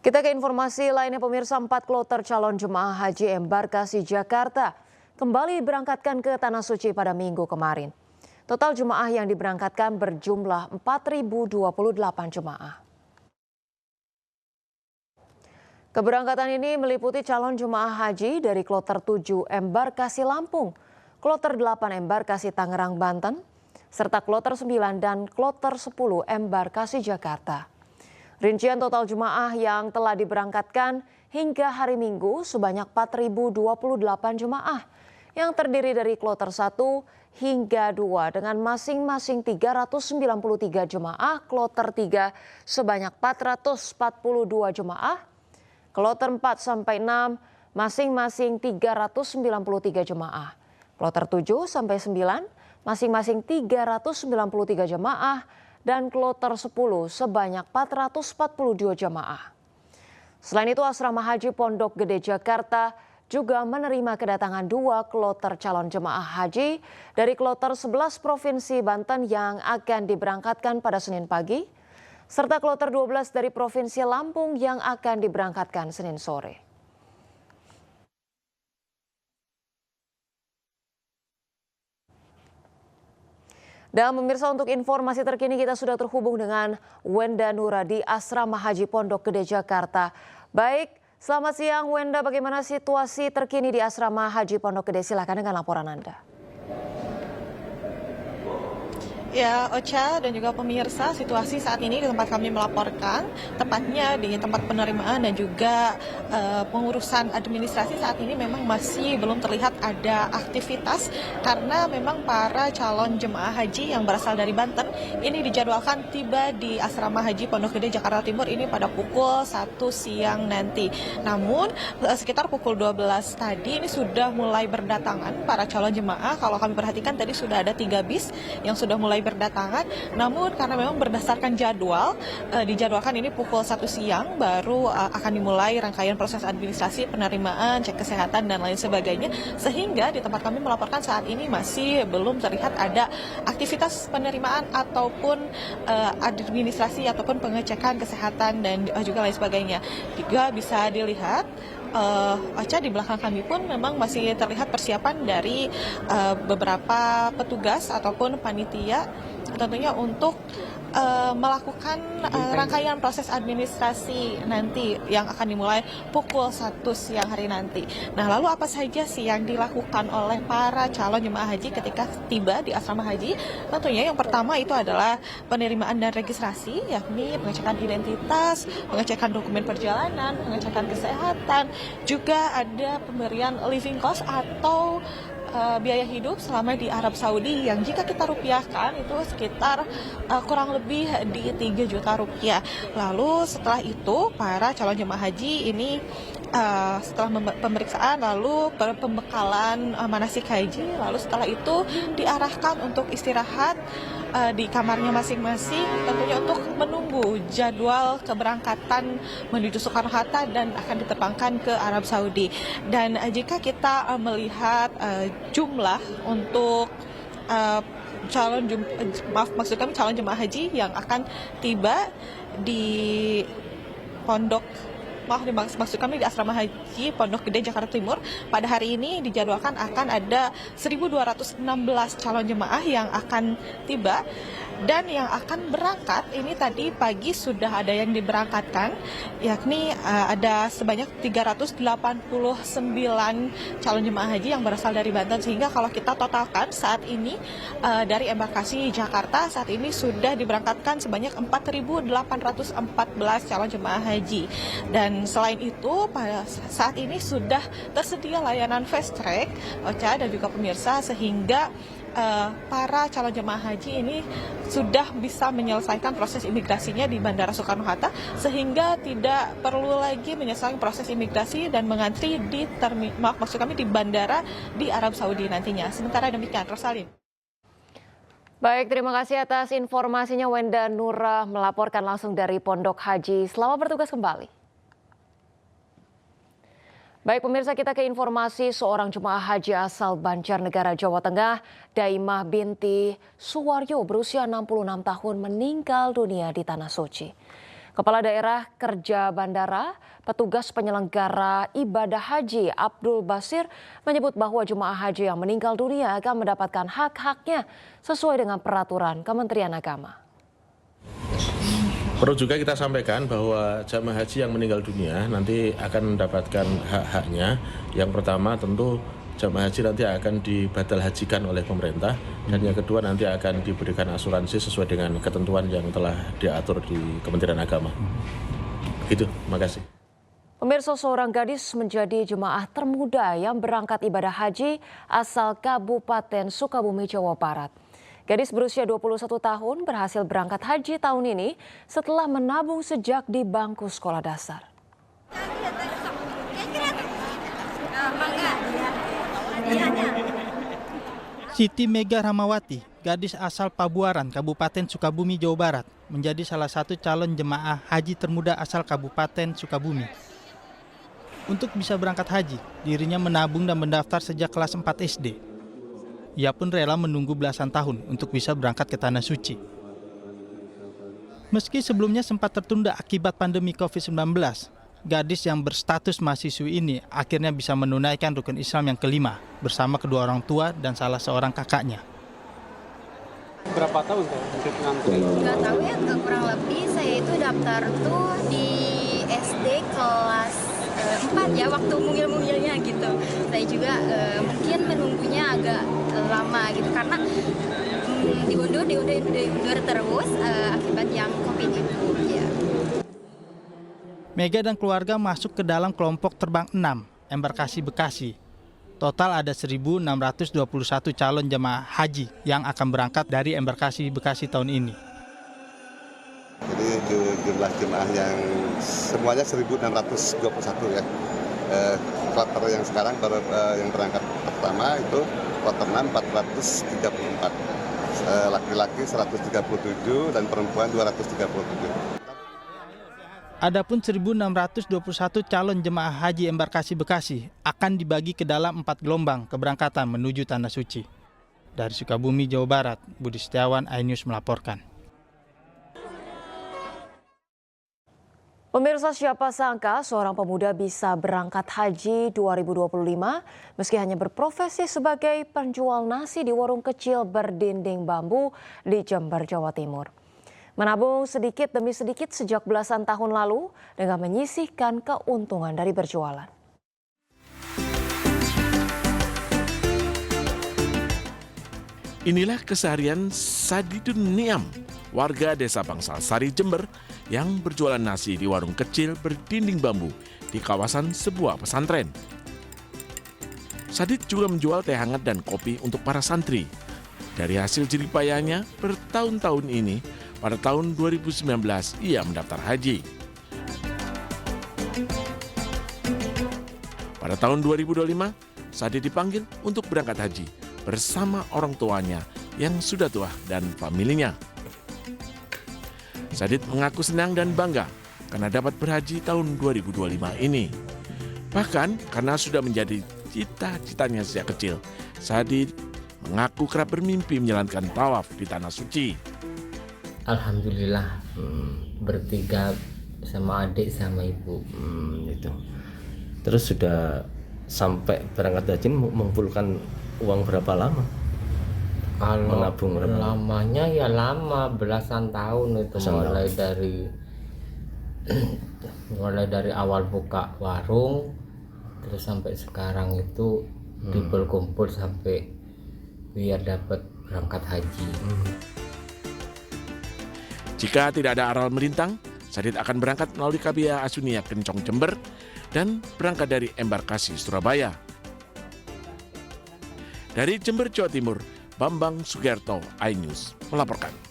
Kita ke informasi lainnya pemirsa, 4 kloter calon jemaah haji embarkasi Jakarta kembali diberangkatkan ke Tanah Suci pada Minggu kemarin. Total jemaah yang diberangkatkan berjumlah 4.028 jemaah. Keberangkatan ini meliputi calon jemaah haji dari kloter 7 embarkasi Lampung, kloter 8 embarkasi Tangerang, Banten, serta kloter 9 dan kloter 10 embarkasi Jakarta. Rincian total jemaah yang telah diberangkatkan hingga hari Minggu sebanyak 4.028 jemaah yang terdiri dari kloter 1 hingga 2 dengan masing-masing 393 jemaah, kloter 3 sebanyak 442 jemaah, kloter 4 sampai 6 masing-masing 393 jemaah, kloter 7 sampai 9 masing-masing 393 jemaah, dan kloter 10 sebanyak 442 jemaah. Selain itu, Asrama Haji Pondok Gede Jakarta juga menerima kedatangan 2 kloter calon jemaah haji dari kloter 11 Provinsi Banten yang akan diberangkatkan pada Senin pagi, serta kloter 12 dari Provinsi Lampung yang akan diberangkatkan Senin sore. Dan pemirsa, untuk informasi terkini kita sudah terhubung dengan Wenda Nura di Asrama Haji Pondok Gede Jakarta. Baik, selamat siang Wenda, bagaimana situasi terkini di Asrama Haji Pondok Gede? Silakan dengan laporan Anda. Ya, Ocha dan juga pemirsa, situasi saat ini di tempat kami melaporkan, tepatnya di tempat penerimaan dan juga pengurusan administrasi saat ini memang masih belum terlihat ada aktivitas karena memang para calon jemaah haji yang berasal dari Banten ini dijadwalkan tiba di Asrama Haji Pondok Gede Jakarta Timur ini pada pukul 1 siang nanti. Namun sekitar pukul 12 tadi ini sudah mulai berdatangan para calon jemaah. Kalau kami perhatikan tadi sudah ada 3 bis yang sudah mulai berdatangan, namun karena memang berdasarkan jadwal dijadwalkan ini pukul 1 siang baru akan dimulai rangkaian proses administrasi, penerimaan, cek kesehatan dan lain sebagainya, sehingga di tempat kami melaporkan saat ini masih belum terlihat ada aktivitas penerimaan ataupun administrasi ataupun pengecekan kesehatan dan juga lain sebagainya. Juga bisa dilihat Ocha, di belakang kami pun memang masih terlihat persiapan dari beberapa petugas ataupun panitia tentunya untuk melakukan rangkaian proses administrasi nanti yang akan dimulai pukul 1 siang hari nanti. Nah, lalu apa saja sih yang dilakukan oleh para calon jemaah haji ketika tiba di asrama haji? Tentunya yang pertama itu adalah penerimaan dan registrasi, yakni pengecekan identitas, pengecekan dokumen perjalanan, pengecekan kesehatan, juga ada pemberian living cost atau biaya hidup selama di Arab Saudi yang jika kita rupiahkan itu sekitar kurang lebih di 3 juta rupiah. Lalu setelah itu para calon jemaah haji ini setelah pemeriksaan lalu pembekalan manasik haji, lalu setelah itu diarahkan untuk istirahat di kamarnya masing-masing, tentunya untuk menunggu jadwal keberangkatan menuju Soekarno-Hatta dan akan diterbangkan ke Arab Saudi. Dan jika kita melihat jumlah untuk calon jemaah haji yang akan tiba di di Asrama Haji Pondok Gede Jakarta Timur pada hari ini dijadwalkan akan ada 1.216 calon jemaah yang akan tiba. Dan yang akan berangkat ini tadi pagi sudah ada yang diberangkatkan, yakni ada sebanyak 389 calon jemaah haji yang berasal dari Banten, sehingga kalau kita totalkan saat ini dari embarkasi Jakarta saat ini sudah diberangkatkan sebanyak 4.814 calon jemaah haji. Dan selain itu pada saat ini sudah tersedia layanan fast track, Ocha dan juga pemirsa, sehingga para calon jemaah haji ini sudah bisa menyelesaikan proses imigrasinya di Bandara Soekarno-Hatta, sehingga tidak perlu lagi menyelesaikan proses imigrasi dan mengantri di di bandara di Arab Saudi nantinya. Sementara demikian, Rosalin. Baik, terima kasih atas informasinya Wenda Nura melaporkan langsung dari Pondok Haji. Selamat bertugas kembali. Baik pemirsa, kita ke informasi seorang jemaah haji asal Banjarnegara, Jawa Tengah, Daimah binti Suwaryo berusia 66 tahun meninggal dunia di Tanah Suci. Kepala Daerah Kerja Bandara, petugas penyelenggara ibadah haji Abdul Basir menyebut bahwa jemaah haji yang meninggal dunia akan mendapatkan hak-haknya sesuai dengan peraturan Kementerian Agama. Perlu juga kita sampaikan bahwa jemaah haji yang meninggal dunia nanti akan mendapatkan hak-haknya. Yang pertama tentu jemaah haji nanti akan dibadal hajikan oleh pemerintah, dan yang kedua nanti akan diberikan asuransi sesuai dengan ketentuan yang telah diatur di Kementerian Agama. Begitu, terima kasih. Pemirsa, seorang gadis menjadi jemaah termuda yang berangkat ibadah haji asal Kabupaten Sukabumi, Jawa Barat. Gadis berusia 21 tahun berhasil berangkat haji tahun ini setelah menabung sejak di bangku sekolah dasar. Siti Mega Ramawati, gadis asal Pabuaran, Kabupaten Sukabumi, Jawa Barat, menjadi salah satu calon jemaah haji termuda asal Kabupaten Sukabumi. Untuk bisa berangkat haji, dirinya menabung dan mendaftar sejak kelas 4 SD. Ia pun rela menunggu belasan tahun untuk bisa berangkat ke Tanah Suci. Meski sebelumnya sempat tertunda akibat pandemi COVID-19, gadis yang berstatus mahasiswi ini akhirnya bisa menunaikan rukun Islam yang kelima bersama kedua orang tua dan salah seorang kakaknya. Berapa tahun untuk ngantri? Nggak tahu ya, kurang lebih saya itu daftar tuh di SD kelas 4 ya, waktu mungil-mungilnya gitu. Saya juga mungkin menunggunya agak lama gitu karena diundur terus akibat yang COVID itu ya. Mega dan keluarga masuk ke dalam kelompok terbang 6, embarkasi Bekasi. Total ada 1.621 calon jemaah haji yang akan berangkat dari embarkasi Bekasi tahun ini. Jadi jumlah jemaah yang semuanya 1.621 ya. Kloter yang sekarang baru yang berangkat pertama itu kloter 6 434. Laki-laki 137 dan perempuan 237. Adapun 1.621 calon jemaah haji embarkasi Bekasi akan dibagi ke dalam 4 gelombang keberangkatan menuju Tanah Suci. Dari Sukabumi, Jawa Barat, Budi Setiawan, iNews melaporkan. Pemirsa, siapa sangka seorang pemuda bisa berangkat haji 2025 meski hanya berprofesi sebagai penjual nasi di warung kecil berdinding bambu di Jember, Jawa Timur. Menabung sedikit demi sedikit sejak belasan tahun lalu dengan menyisihkan keuntungan dari berjualan. Inilah keseharian Sadidun Niam, warga desa Bangsal Sari, Jember, yang berjualan nasi di warung kecil berdinding bambu di kawasan sebuah pesantren. Sadid juga menjual teh hangat dan kopi untuk para santri. Dari hasil jerih payahnya bertahun-tahun ini, pada tahun 2019 ia mendaftar haji. Pada tahun 2025, Sadid dipanggil untuk berangkat haji bersama orang tuanya yang sudah tua dan familinya. Sadid mengaku senang dan bangga karena dapat berhaji tahun 2025 ini. Bahkan karena sudah menjadi cita-citanya sejak kecil, Sadid mengaku kerap bermimpi menjalankan tawaf di Tanah Suci. Alhamdulillah, bertiga sama adik sama ibu itu. Terus sudah sampai berangkat haji mengumpulkan uang berapa lama? Kalau menabung berapa? Lamanya ya lama, belasan tahun itu. mulai dari awal buka warung terus sampai sekarang itu dikumpul sampai biar dapat berangkat haji. Jika tidak ada aral melintang, Sadid akan berangkat melalui KBA Asunia Kencong Jember dan berangkat dari embarkasi Surabaya. Dari Jember, Jawa Timur, Bambang Sugerto, iNews melaporkan.